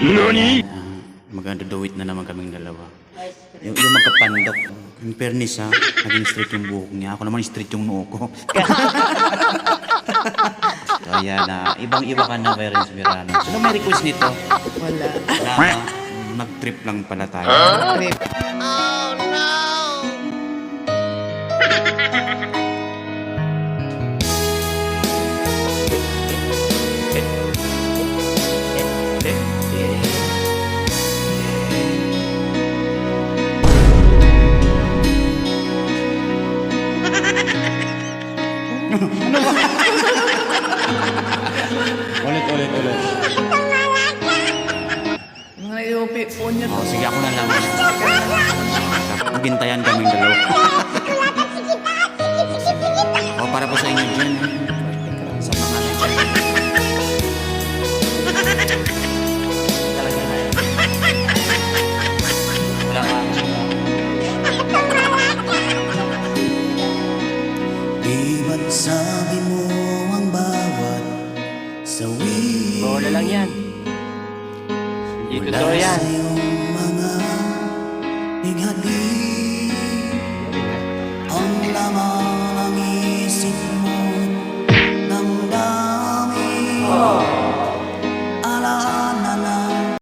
NANI?! Mag-do-it na naman kaming dalawa. Yung magkapandok, in fairness ha, naging straight yung buhok niya. Ako naman straight yung noo ko. So ayan na, ibang-iba ka na kay Renz Mirano. Sino may request nito? Wala. Wala. Nag-trip lang pala tayo. Trip. Ulit. Mga iupi po niya to. Oh, sige ako na lang. Magintayan kaming dalawa. Oh, para po sa inyo dyan. Sa mga talaga na yan. Wala ka. Di ba't sabi mo ang bawat sawi Bola lang yan. Hindi mula totoo yan. sa iyong mga bighati